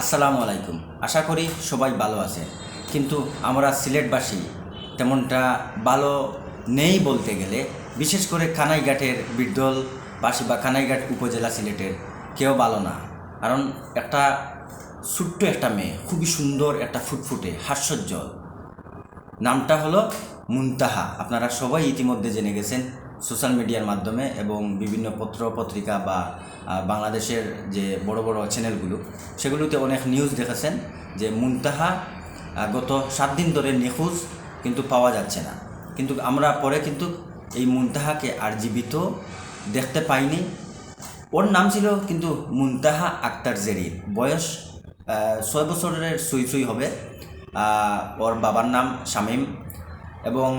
আসসালামু আলাইকুম। আশা করি সবাই ভালো আছে, কিন্তু আমরা সিলেটবাসী তেমনটা ভালো নেই বলতে গেলে। বিশেষ করে কানাইঘাটের বিরদলবাসী বা কানাইঘাট উপজেলা সিলেটের কেউ ভালো না। কারণ একটা ছোট্ট একটা মেয়ে, খুবই সুন্দর, একটা ফুটফুটে হাস্যোজ্জ্বল, নামটা হলো মুনতাহা। আপনারা সবাই ইতিমধ্যে জেনে গেছেন সোশ্যাল মিডিয়ার মাধ্যমে এবং বিভিন্ন পত্র পত্রিকা বা বাংলাদেশের যে বড় বড় চ্যানেলগুলো, সেগুলোতে অনেক নিউজ দেখেছেন যে মুনতাহা গত 7 দিন ধরে নিখোঁজ, কিন্তু পাওয়া যাচ্ছে না। কিন্তু আমরা পরে কিন্তু এই মুনতাহাকে আর জীবিত দেখতে পাইনি। ওর নাম ছিল কিন্তু মুনতাহা আক্তার জেরিন, বয়স 6 বছরের সুই হবে। ওর বাবার নাম শামীম এবং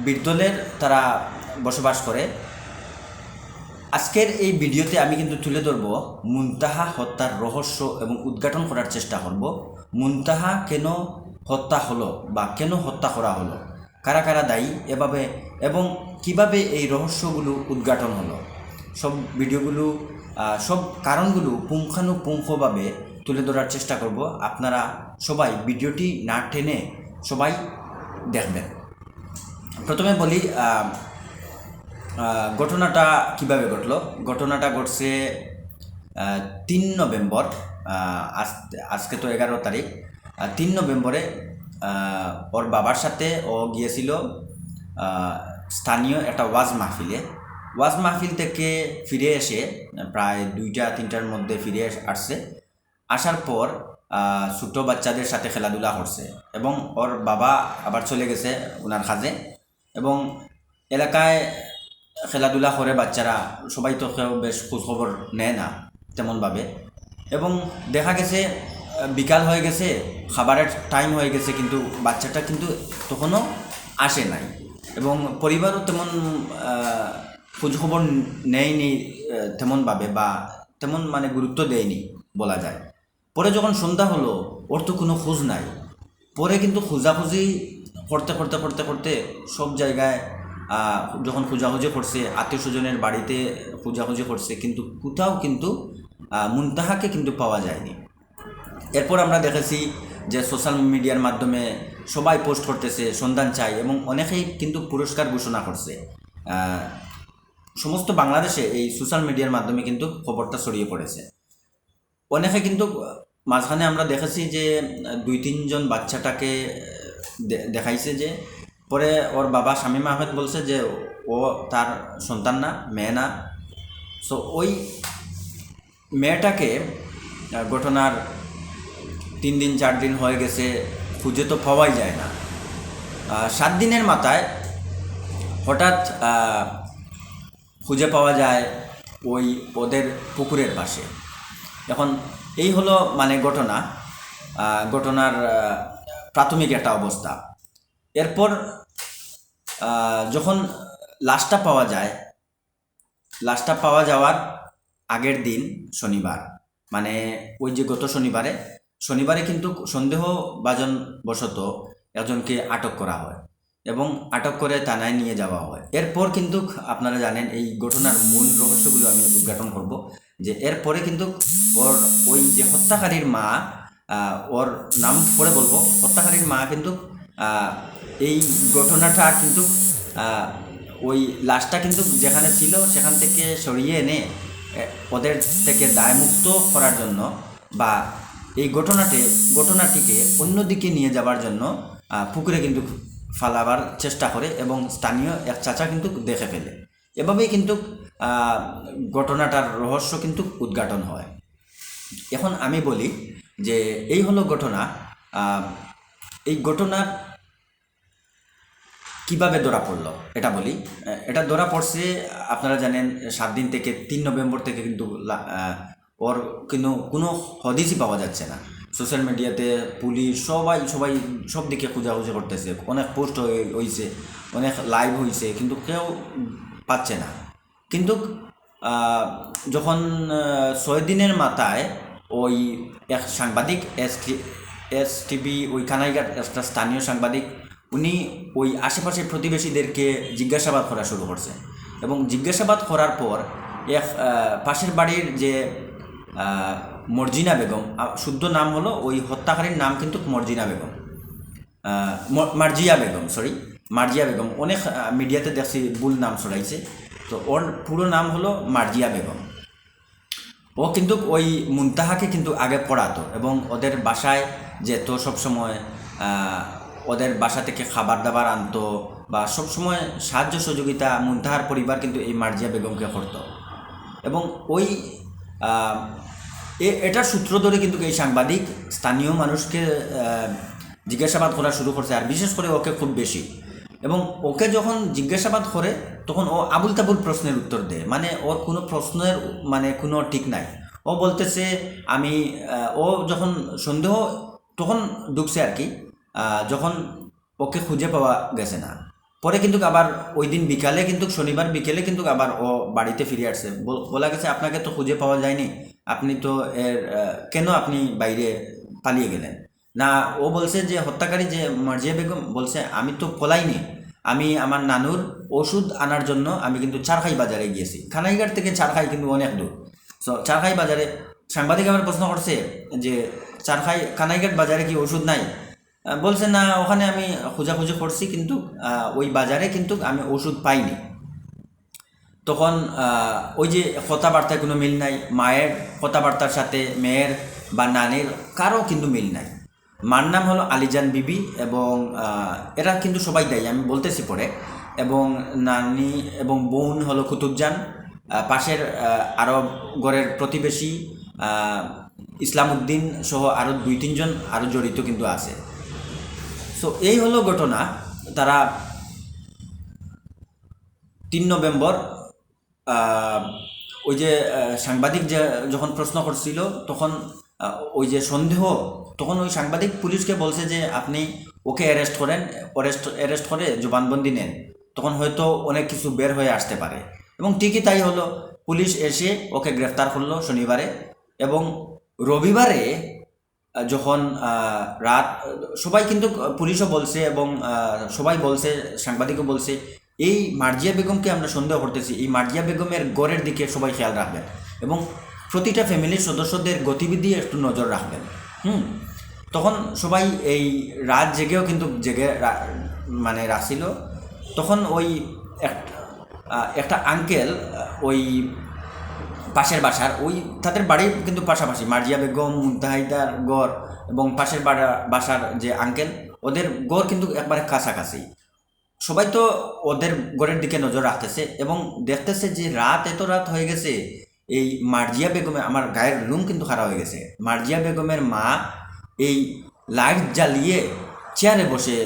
বিরদলের তারা বসবাস করে। আজকের এই ভিডিওতে আমি কিন্তু তুলে ধরব মুনতাহা হত্যার রহস্য এবং উদ্ঘাটন করার চেষ্টা করব। মুনতাহা কেন হত্যা হলো বা কেন হত্যা করা হলো, কারা কারা দায়ী এভাবে, এবং কিভাবে এই রহস্যগুলো উদ্ঘাটন হলো, সব ভিডিওগুলো সব কারণগুলো পুঙ্খানুপুঙ্খভাবে তুলে ধরার চেষ্টা করব। আপনারা সবাই ভিডিওটি না টেনে সবাই দেখবেন। প্রথমে বলি ঘটনাটা কিভাবে ঘটলো। ঘটনাটা ঘটছে 3 নভেম্বর। আজকে তো 11 তারিখ। 3 নভেম্বরে ওর বাবার সাথে ও গিয়েছিল স্থানীয় একটা ওয়াজ মাহফিল থেকে ফিরে এসে প্রায় 2টা-3টার মধ্যে ফিরে আসছে। আসার পর ছোটো বাচ্চাদের সাথে খেলাধুলা করছে এবং ওর বাবা আবার চলে গেছে ওনার কাজে। এবং এলাকায় খেলাধুলা করে বাচ্চারা সবাই তো কেউ বেশ খোঁজখবর নেয় না তেমনভাবে। এবং দেখা গেছে বিকাল হয়ে গেছে, খাবারের টাইম হয়ে গেছে, কিন্তু বাচ্চাটা কিন্তু তখনও আসে নাই এবং পরিবারও তেমন খোঁজখবর নেয়নি তেমনভাবে, বা তেমন মানে গুরুত্ব দেয়নি বলা যায়। পরে যখন সন্ধ্যা হলো, ওর তো কোনো খোঁজ নাই। পরে কিন্তু খোঁজাখুঁজি করতে সব জায়গায় যখন খোঁজাখুঁজি করছে, আত্মীয় স্বজনের বাড়িতে খোঁজাখুঁজি করছে, কিন্তু কোথাও কিন্তু মুনতাহাকে কিন্তু পাওয়া যায়নি। এরপর আমরা দেখেছি যে সোশ্যাল মিডিয়ার মাধ্যমে সবাই পোস্ট করতেছে সন্ধান চাই, এবং অনেকেই কিন্তু পুরস্কার ঘোষণা করছে। সমস্ত বাংলাদেশে এই সোশ্যাল মিডিয়ার মাধ্যমে কিন্তু খবরটা ছড়িয়ে পড়েছে। অনেকে কিন্তু মাঝখানে আমরা দেখেছি যে 2-3 জন বাচ্চাটাকে দেখাইছে, যে পরে ওর বাবা শামীম আহমেদ বলছে যে ও তার সন্তান না, মেয়ে না। সো ওই মেয়েটাকে ঘটনার 3 দিন 4 দিন হয়ে গেছে, খুঁজে তো পাওয়াই যায় না। 7 দিনের মাথায় হঠাৎ খুঁজে পাওয়া যায় ওই ওদের পুকুরের পাশে। এখন এই হলো মানে ঘটনার প্রাথমিক একটা অবস্থা। এরপর যখন লাশটা পাওয়া যাওয়ার আগের দিন শনিবার, মানে ওই যে গত শনিবারে কিন্তু সন্দেহভাজন বশত একজনকে আটক করা হয় এবং আটক করে থানায় নিয়ে যাওয়া হয়। এরপর কিন্তু আপনারা জানেন এই ঘটনার মূল রহস্যগুলো আমি উদ্ঘাটন করব, যে এরপরে কিন্তু ওর ওই যে হত্যাকারীর মা, ওর নাম পরে বলবো, হত্যাকারীর মা কিন্তু এই ঘটনাটা কিন্তু ওই লাশটা কিন্তু যেখানে ছিল সেখান থেকে সরিয়ে এনে ওদের থেকে দায়মুক্ত করার জন্য, বা এই ঘটনাটিকে অন্যদিকে নিয়ে যাবার জন্য পুকুরে কিন্তু ফালাবার চেষ্টা করে এবং স্থানীয় এক চাচা কিন্তু দেখে ফেলে। এভাবেই কিন্তু ঘটনাটার রহস্য কিন্তু উদ্ঘাটন হয়। এখন আমি বলি যে এই হলো ঘটনা। এই ঘটনা কিভাবে ধরা পড়লো এটা বলি। এটা ধরা পড়ছে, আপনারা জানেন 7 দিন থেকে 3 নভেম্বর থেকে কিন্তু ওর কিন্তু কোনো হদিসই পাওয়া যাচ্ছে না। সোশ্যাল মিডিয়াতে পুলিশ সবাই সব দিকে খোঁজাখুঁজি করতেছে, অনেক পোস্ট হয়েছে, অনেক লাইভ হয়েছে, কিন্তু কেউ পাচ্ছে না। কিন্তু যখন 6 দিনের মাথায় ওই এক সাংবাদিক এসটিভি, ওই কানাইঘাট একটা স্থানীয় সাংবাদিক, উনি ওই আশেপাশের প্রতিবেশীদেরকে জিজ্ঞাসাবাদ করা শুরু করছে এবং জিজ্ঞাসাবাদ করার পর এক পাশের বাড়ির যে মর্জিনা বেগম, শুদ্ধ নাম হলো ওই হত্যাকারীর নাম কিন্তু মর্জিনা বেগম, মার্জিয়া বেগম, সরি মার্জিয়া বেগম। অনেক মিডিয়াতে দেখছি ভুল নাম ছড়াইছে, তো ওর পুরো নাম হলো মার্জিয়া বেগম। ও কিন্তু ওই মুনতাহাকে কিন্তু আগে পড়াতো এবং ওদের বাসায় যেত সবসময়, ওদের বাসা থেকে খাবার দাবার আনতো বা সবসময় সাহায্য সহযোগিতা মুনতাহার পরিবার কিন্তু এই মার্জিয়া বেগমকে করতো। এবং ওই এটার সূত্র ধরে কিন্তু এই সাংবাদিক স্থানীয় মানুষকে জিজ্ঞাসাবাদ করা শুরু করছে, আর বিশেষ করে ওকে খুব বেশি। এবং ওকে যখন জিজ্ঞাসাবাদ করে তখন ও আবুল তাবুল প্রশ্নের উত্তর দেয়, মানে ওর কোনো প্রশ্নের মানে কোনো ঠিক নাই। ও বলতেছে ও যখন সন্দেহ তখন ঢুকছে আর কি, যখন ওকে খুঁজে পাওয়া গেছে না, পরে কিন্তু আবার ওই দিন বিকালে কিন্তু শনিবার বিকেলে কিন্তু আবার ও বাড়িতে ফিরে আসছে। বলা গেছে আপনাকে তো খুঁজে পাওয়া যায়নি, আপনি তো কেন আপনি বাইরে পালিয়ে গেলেন? না, ও বলছে যে হত্যাকারী যে মার্জিয়া বেগম বলছে আমি তো পলাইনি, আমি আমার নানুর ওষুধ আনার জন্য আমি কিন্তু চারখাই বাজারে গিয়েছি। খানাইঘাট থেকে চারখাই কিন্তু অনেক দূর। সো চারখাই বাজারে সাংবাদিক আমার প্রশ্ন করছে যে কানাইঘাট বাজারে কি ওষুধ নাই? বলছে না, ওখানে আমি খোঁজাখুঁজি করছি কিন্তু ওই বাজারে কিন্তু আমি ওষুধ পাইনি। তখন ওই যে কথাবার্তায় কোনো মিল নাই, মায়ের কথাবার্তার সাথে মেয়ের বা নানির কারও কিন্তু মিল নাই। মার নাম হলো আলিজান বিবি এবং এরা কিন্তু সবাই দেয়, আমি বলতেছি পরে। এবং নানি এবং বোন হলো কুতুবজান, পাশের আরও ঘরের প্রতিবেশী ইসলাম উদ্দিন সহ আরও 2-3 জন আরও জড়িত কিন্তু আছে। সো এই হলো ঘটনা। তারা 3 নভেম্বর ওই যে সাংবাদিক যখন প্রশ্ন করছিল তখন ওই যে সন্দেহ, তখন ওই সাংবাদিক পুলিশকে বলছে যে আপনি ওকে অ্যারেস্ট করেন, অ্যারেস্ট করে জবানবন্দি নেন, তখন হয়তো অনেক কিছু বের হয়ে আসতে পারে। এবং ঠিকই তাই হলো, পুলিশ এসে ওকে গ্রেফতার করলো শনিবারে। এবং রবিবারে যখন রাত, সবাই কিন্তু পুলিশও বলছে এবং সবাই বলছে, সাংবাদিকও বলছে, এই মার্জিয়া বেগমকে আমরা সন্দেহ করতেছি, এই মার্জিয়া বেগমের গড়ের দিকে সবাই খেয়াল রাখবেন এবং প্রতিটা ফ্যামিলির সদস্যদের গতিবিধি একটু নজর রাখবেন। তখন সবাই এই রাত জেগেও কিন্তু মানে রাখছিল। তখন ওই একটা আঙ্কেল ওই পাশের বাসার, ওই তাদের বাড়ি কিন্তু পাশাপাশি, মার্জিয়া বেগম মুনতাহিদার গড় এবং পাশের বাসার যে আঙ্কেল, ওদের গড় কিন্তু একবারে কাছাকাছি। সবাই তো ওদের গড়ের দিকে নজর রাখতেছে এবং দেখতেছে যে এত রাত হয়ে গেছে, এই মার্জিয়া বেগমের, আমার গায়ের লুম কিন্তু খারাপ হয়ে গেছে, মার্জিয়া বেগমের মা এই লাইট জ্বালিয়ে চেয়ারে বসে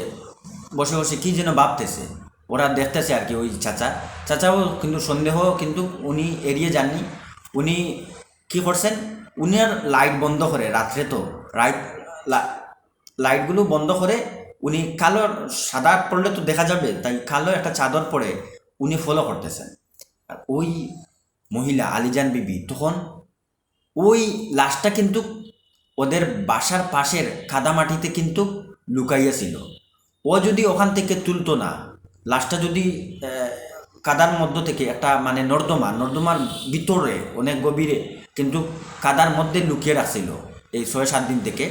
বসে বসে কী যেন ভাবতেছে। ওরা দেখতেছে আর কি, ওই চাচাও কিন্তু সন্দেহ, কিন্তু উনি এড়িয়ে যাননি। উনি কী করছেন, উনি আর লাইট বন্ধ করে, রাত্রে তো লাইটগুলো বন্ধ করে উনি কালো, সাদা পরলে তো দেখা যাবে, তাই কালো একটা চাদর পরে উনি ফলো করতেছেন। আর ওই মহিলা আলিজান বিবি তখন ওই লাশটা কিন্তু ওদের বাসার পাশের কাদামাটিতে কিন্তু লুকাইয়াছিল। ও যদি ওখান থেকে তুলতো না, লাশটা যদি কাদার মধ্য থেকে একটা মানে নর্দমার ভিতরে অনেক গভীরে কিন্তু কাদার মধ্যে লুকিয়ে রাখছিল এই 6-7 দিন থেকে,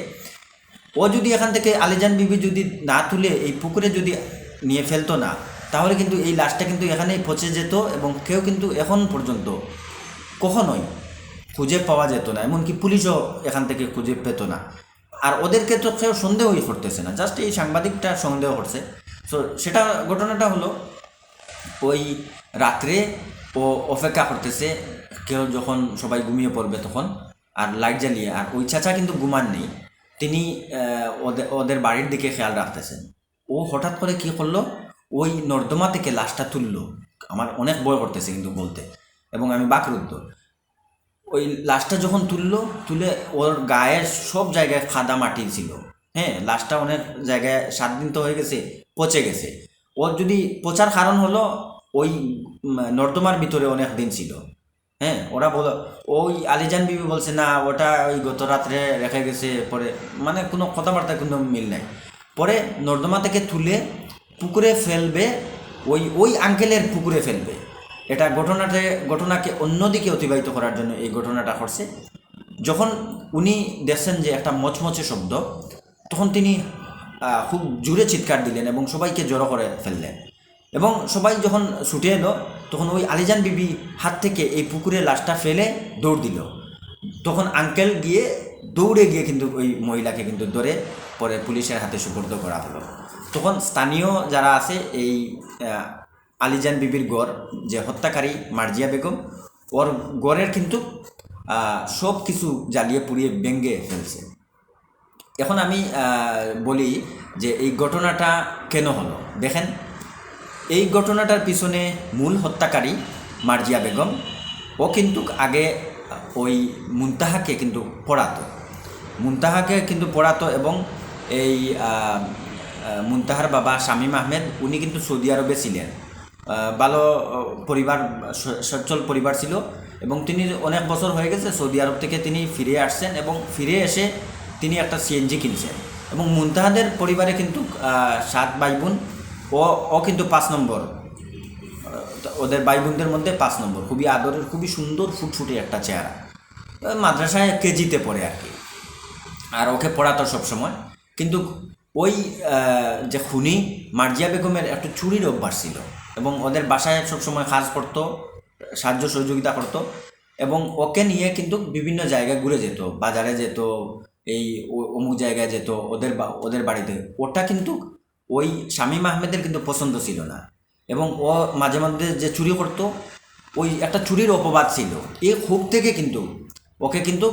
ও যদি এখান থেকে আলিজান বিবি যদি না তুলে এই পুকুরে যদি নিয়ে ফেলতো না, তাহলে কিন্তু এই লাশটা কিন্তু এখানেই পচে যেত এবং কেউ কিন্তু এখন পর্যন্ত কখনোই খুঁজে পাওয়া যেত না, এমনকি পুলিশও এখান থেকে খুঁজে পেত না। আর ওদেরকে তো কেউ সন্দেহই করতেছে না, জাস্ট এই সাংবাদিকটা সন্দেহ করছে। সো সেটা ঘটনাটা হলো ওই রাত্রে ও অপেক্ষা করতেছে কেউ যখন সবাই ঘুমিয়ে পড়বে তখন, আর লাইট জ্বালিয়ে। আর ওই চাচা কিন্তু ঘুমান নেই, তিনি ওদের বাড়ির দিকে খেয়াল রাখতেছেন। ও হঠাৎ করে কী করলো, ওই নর্দমা থেকে লাশটা তুললো। আমার অনেক ভয় করতেছে কিন্তু বলতে, এবং আমি বাকরুদ্ধ। ওই লাশটা যখন তুলে ওর গায়ে সব জায়গায় খাদা মাটি ছিল। হ্যাঁ, লাশটা অনেক জায়গায় 7 দিন তো হয়ে গেছে, পচে গেছে। ওর যদি পচার কারণ হলো ওই নর্দমার ভিতরে অনেক দিন ছিল। হ্যাঁ, ওরা ওই আলিজান বিবি বলছে না, ওটা ওই গত রাত্রে রেখে গেছে, পরে মানে কোনো কথাবার্তায় কোনো মিল নাই। পরে নর্দমা থেকে তুলে পুকুরে ফেলবে, ওই আঙ্কেলের পুকুরে ফেলবে। এটা ঘটনাকে অন্যদিকে অতিবাহিত করার জন্য এই ঘটনাটা ঘটছে। যখন উনি দেখছেন যে একটা মচমচে শব্দ, তখন তিনি খুব জোরে চিৎকার দিলেন এবং সবাইকে জড়ো করে ফেললেন। এবং সবাই যখন ছুটে এলো, তখন ওই আলীজান বিবি হাত থেকে এই পুকুরে লাশটা ফেলে দৌড় দিল। তখন আঙ্কেল গিয়ে দৌড়ে গিয়ে কিন্তু ওই মহিলাকে কিন্তু ধরে পরে পুলিশের হাতে সুপর্দ করা হলো। তখন স্থানীয় যারা আছে এই আলীজান বিবির গড় যে হত্যাকারী মার্জিয়া বেগম, ওর গড়ের কিন্তু সব কিছু জ্বালিয়ে পুড়িয়ে ভেঙে ফেলছে। এখন আমি বলি যে এই ঘটনাটা কেন হলো। দেখেন, এই ঘটনাটার পিছনে মূল হত্যাকারী মার্জিয়া বেগম, ও কিন্তু আগে ওই মুনতাহাকে কিন্তু পড়াতো এবং এই মুনতাহার বাবা শামীম আহমেদ উনি কিন্তু সৌদি আরবে ছিলেন। ভালো পরিবার, সচ্ছল পরিবার ছিল এবং তিনি অনেক বছর হয়ে গেছে সৌদি আরব থেকে তিনি ফিরে আসছেন এবং ফিরে এসে তিনি একটা সিএনজি কিনছেন। এবং মুনতাহাদের পরিবারে কিন্তু 7 ভাই বোন, ও কিন্তু 5 নম্বর, ওদের ভাই বোনদের মধ্যে 5 নম্বর। খুবই আদরের, খুবই সুন্দর ফুটফুটে একটা চেহারা, মাদ্রাসায় কেজিতে পড়ে আর কি। আর ওকে পড়াতো সবসময়। কিন্তু ওই যে খুনি মার্জিয়া বেগমের একটু চুরির অভ্যাস ছিল এবং ওদের বাসায় সবসময় কাজ করতো, সাহায্য সহযোগিতা করতো এবং ওকে নিয়ে কিন্তু বিভিন্ন জায়গায় ঘুরে যেত, বাজারে যেত, এই অমুক জায়গায় যেত ওদের বাড়িতে। ওটা কিন্তু ওই শামীম আহমেদের কিন্তু পছন্দ ছিল না এবং ও মাঝে মধ্যে যে চুরি করতো, ওই একটা চুরির অপবাদ ছিল। এই ক্ষোভ থেকে কিন্তু ওকে কিন্তু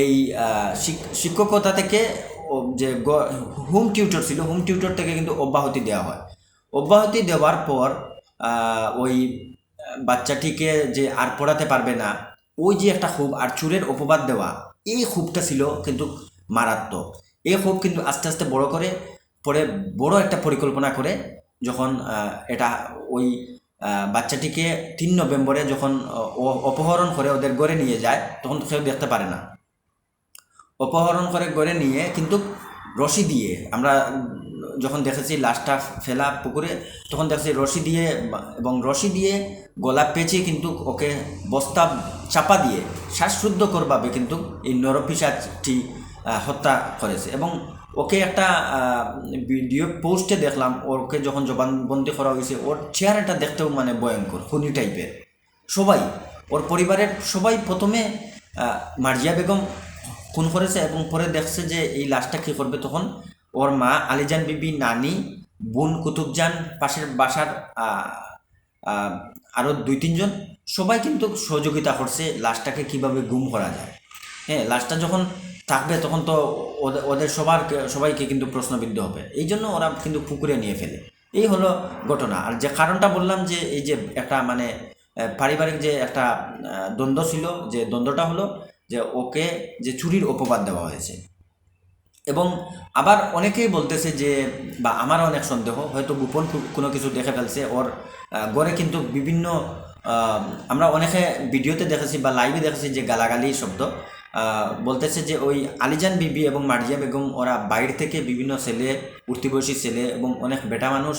এই শিক্ষকতা থেকে যে হোম টিউটর ছিল, হোম টিউটর থেকে কিন্তু অব্যাহতি দেওয়া হয়। অব্যাহতি দেওয়ার পর ওই বাচ্চাটিকে যে আর পড়াতে পারবে না, ওই যে একটা ক্ষোভ আর চুরের অপবাদ দেওয়া, এই ক্ষোভটা ছিল কিন্তু মারাত্মক। এই ক্ষোভ কিন্তু আস্তে আস্তে বড় করে পরে বড় একটা পরিকল্পনা করে যখন এটা ওই বাচ্চাটিকে 3 নভেম্বরে যখন অপহরণ করে ওদের ঘরে নিয়ে যায়, তখন কেউ দেখতে পারে না। অপহরণ করে ঘরে নিয়ে কিন্তু রশি দিয়ে, আমরা যখন দেখেছি লাশটা ফেলা পুকুরে, তখন দেখেছি রশি দিয়ে এবং রশি দিয়ে গলা পেঁচিয়ে কিন্তু ওকে বস্তা চাপা দিয়ে শ্বাসরুদ্ধকরভাবে কিন্তু এই নরপিশাচটি হত্যা করেছে। এবং ওকে একটা ভিডিও পোস্টে দেখলাম, ওকে যখন জবানবন্দি করা হয়েছে, ওর চেহারাটা দেখতেও মানে ভয়ঙ্কর, খুনি টাইপের। সবাই, ওর পরিবারের সবাই প্রথমে মার্জিয়া বেগম খুন করেছে এবং পরে দেখছে যে এই লাশটা কী করবে, তখন ওর মা আলীজান বিবি, নানি, বোন কুতুবজান, পাশের বাসার আরও 2-3 জন সবাই কিন্তু সহযোগিতা করছে লাশটাকে কিভাবে গুম করা যায়। হ্যাঁ, লাশটা যখন থাকবে তখন তো ওদের সবাইকে কিন্তু প্রশ্নবিদ্ধ হবে, এই জন্য ওরা কিন্তু পুকুরে নিয়ে ফেলে। এই হলো ঘটনা। আর যে কারণটা বললাম যে এই যে একটা মানে পারিবারিক যে একটা দ্বন্দ্ব ছিল, যে দ্বন্দ্বটা হলো যে ওকে যে চুরির অপবাদ দেওয়া হয়েছে। এবং আবার অনেকেই বলতেছে যে, বা আমারও অনেক সন্দেহ, হয়তো গোপন কোনো কিছু দেখে ফেলছে ওর ঘরে কিন্তু বিভিন্ন, আমরা অনেকে ভিডিওতে দেখেছি বা লাইভে দেখেছি যে গালাগালি শব্দ বলতেছে যে ওই আলীজান বিবি এবং মার্জিয়া বেগম ওরা বাইরে থেকে বিভিন্ন ছেলে, উঠতি বয়সী ছেলে এবং অনেক বেটা মানুষ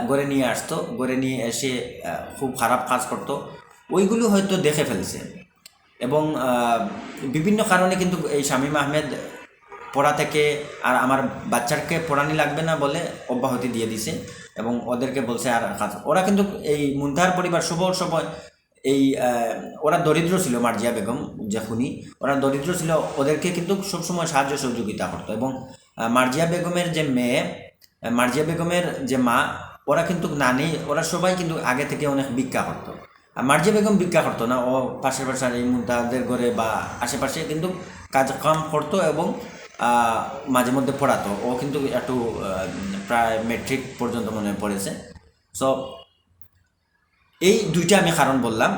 ঘরে নিয়ে আসতো, ঘরে নিয়ে এসে খুব খারাপ কাজ করতো, ওইগুলো হয়তো দেখে ফেলছে। এবং বিভিন্ন কারণে কিন্তু এই শামীম আহমেদ পড়া থেকে আর আমার বাচ্চাকে পড়ানি লাগবে না বলে অব্যাহতি দিয়ে দিছে এবং ওদেরকে বলছে আর কাজ। ওরা কিন্তু এই মুনতাহার পরিবার সময় এই ওরা দরিদ্র ছিল, মার্জিয়া বেগম যে খুনি, ওরা দরিদ্র ছিল, ওদেরকে কিন্তু সবসময় সাহায্য সহযোগিতা করতো। এবং মার্জিয়া বেগমের যে মেয়ে, মার্জিয়া বেগমের যে মা, ওরা কিন্তু নানি, ওরা সবাই কিন্তু আগে থেকে অনেক ভিক্ষা করতো। আর মার্জিয়া বেগম ভিক্ষা করতো না, ও পাশের পাশের এই মুনতাহাদের ঘরে বা আশেপাশে কিন্তু কাম করতো এবং মাঝে মধ্যে পড়াতো। ও কিন্তু একটু প্রায় মেট্রিক পর্যন্ত মনে পড়েছে। সো এই দুইটা আমি কারণ বললাম।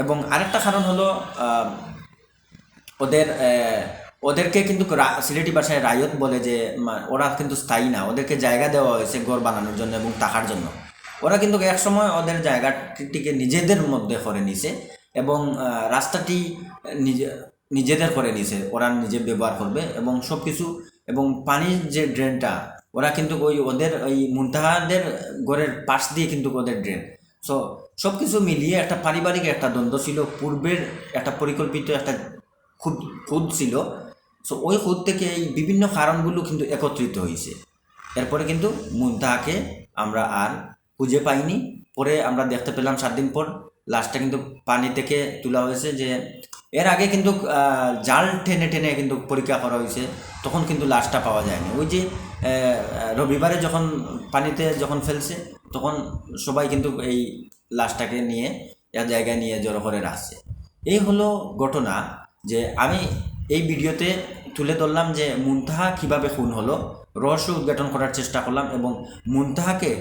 এবং আরেকটা কারণ হলো ওদেরকে কিন্তু সিলেটি ভাষায় রায়ত বলে, যে ওরা কিন্তু স্থায়ী না, ওদেরকে জায়গা দেওয়া হয়েছে ঘর বানানোর জন্য এবং থাকার জন্য। ওরা কিন্তু একসময় ওদের জায়গাটিকে নিজেদের মধ্যে করে নিছে এবং রাস্তাটি নিজেদের করে নিছে, ওরা নিজে ব্যবহার করবে এবং সব কিছু। এবং পানির যে ড্রেনটা, ওরা কিন্তু ওদের ওই মুনতাহাদের ঘরের পাশ দিয়ে কিন্তু ওদের ড্রেন। সো সব কিছু মিলিয়ে একটা পারিবারিক একটা দ্বন্দ্ব ছিল, পূর্বের একটা পরিকল্পিত একটা খুদ খুদ ছিল। সো ওই খুদ থেকে এই বিভিন্ন কারণগুলো কিন্তু একত্রিত হয়েছে। এরপরে কিন্তু মুনতাহাকে আমরা আর খুঁজে পাইনি। পরে আমরা দেখতে পেলাম 7 দিন পর লাশটা কিন্তু পানি থেকে তোলা হয়েছে। যে এর আগে কিন্তু জাল টেনে টেনে কিন্তু পরীক্ষা করা হয়েছে, তখন কিন্তু লাশটা পাওয়া যায়নি। ওই যে রবিবারে যখন পানিতে যখন ফেলছে, তখন সবাই কিন্তু এই লাশটাকে নিয়ে এক জায়গায় নিয়ে জড়ো করে রাখছে। এই হলো ঘটনা। যে আমি এই ভিডিওতে তুলে ধরলাম যে মুনতাহা কীভাবে খুন হলো, রহস্য উদ্ঘাটন করার চেষ্টা করলাম। এবং মুনতাহাকে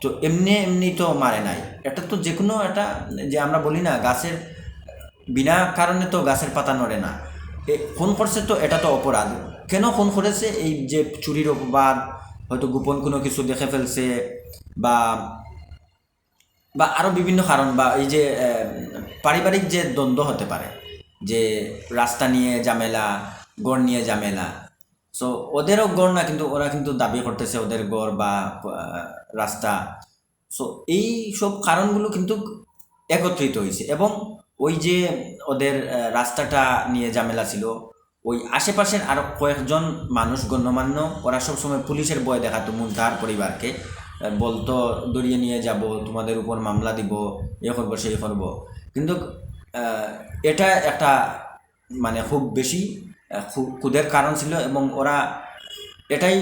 তো এমনি তো মারে নাই, এটা তো যে কোনো একটা, যে আমরা বলি না গাছের বিনা কারণে তো গাছের পাতা নড়ে না, খুন করছে তো এটা তো অপরাধ। কেন খুন করেছে? এই যে চুরির অপবাদ, হয়তো গোপন কোনো কিছু দেখে ফেলছে, বা বা আরও বিভিন্ন কারণ, বা এই যে পারিবারিক যে দ্বন্দ্ব হতে পারে, যে রাস্তা নিয়ে ঝামেলা, গড় নিয়ে ঝামেলা। সো ওদেরও গড় না, কিন্তু ওরা কিন্তু দাবি করতেছে ওদের গড় বা রাস্তা। সো এই সব কারণগুলো কিন্তু একত্রিত হয়েছে। এবং ওই যে ওদের রাস্তাটা নিয়ে ঝামেলা ছিল, ওই আশেপাশের আরও কয়েকজন মানুষ গণ্যমান্য, ওরা সবসময় পুলিশের ভয় দেখাতো মুনতাহার পরিবারকে, বলতো দড়িয়ে নিয়ে যাব, তোমাদের উপর মামলা দিব, এ করবো সেই করবো। কিন্তু এটা একটা মানে খুব বেশি খুদের কারণ ছিল। এবং ওরা এটাই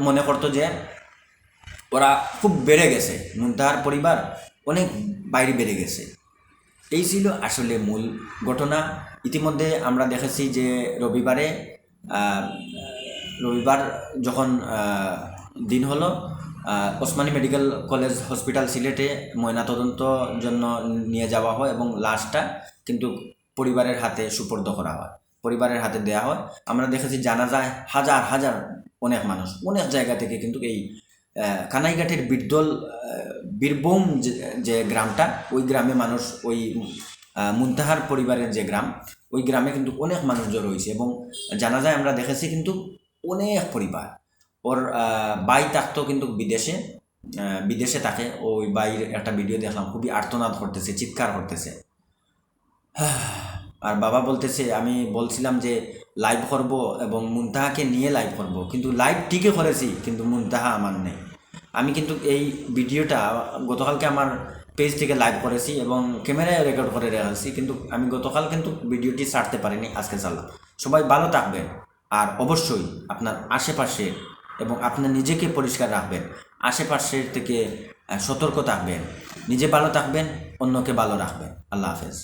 মনে করতো যে ওরা খুব বেড়ে গেছে, মুনতাহার পরিবার অনেক বাইরে বেড়ে গেছে। এই ছিল আসলে মূল ঘটনা। ইতিমধ্যে আমরা দেখেছি যে রবিবার যখন দিন হলো, ওসমানী মেডিকেল কলেজ হসপিটাল সিলেটে ময়নাতদন্তর জন্য নিয়ে যাওয়া হয় এবং লাশটা কিন্তু পরিবারের হাতে সুপর্দ করা হয়, পরিবারের হাতে দেওয়া হয়। আমরা দেখেছি জানাজায় হাজার হাজার অনেক মানুষ অনেক জায়গা থেকে কিন্তু এই কানাইঘাটের বীরভূম যে গ্রামটা, ওই গ্রামে মানুষ, ওই মুনতাহার পরিবারের যে গ্রাম, ওই গ্রামে কিন্তু অনেক মানুষ জড়ো হয়েছে। এবং জানাজায় আমরা দেখেছি কিন্তু অনেক পরিবার, ওর বাই থাকতো কিন্তু বিদেশে থাকে। ওই বাইর একটা ভিডিও দেখলাম, খুবই আর্তনাদ করতেছে, চিৎকার করতেছে। আর বাবা বলতেছে, আমি বলছিলাম যে লাইভ করব এবং মুনতাহাকে নিয়ে লাইভ করব, কিন্তু লাইভ ঠিকই করেছি, কিন্তু মুনতাহা আমার নেই। আমি কিন্তু এই ভিডিওটা গতকালকে আমার পেজ থেকে লাইভ করেছি এবং ক্যামেরায় রেকর্ড করে রেখেছি, কিন্তু আমি গতকাল কিন্তু ভিডিওটি ছাড়তে পারিনি, আজকে ছাড়লাম। সবাই ভালো থাকবেন, আর অবশ্যই আপনার আশেপাশে এবং আপনার নিজেকে পরিষ্কার রাখবেন, আশেপাশের থেকে সতর্ক থাকবেন, নিজে ভালো থাকবেন, অন্যকে ভালো রাখবেন। আল্লাহ হাফেজ।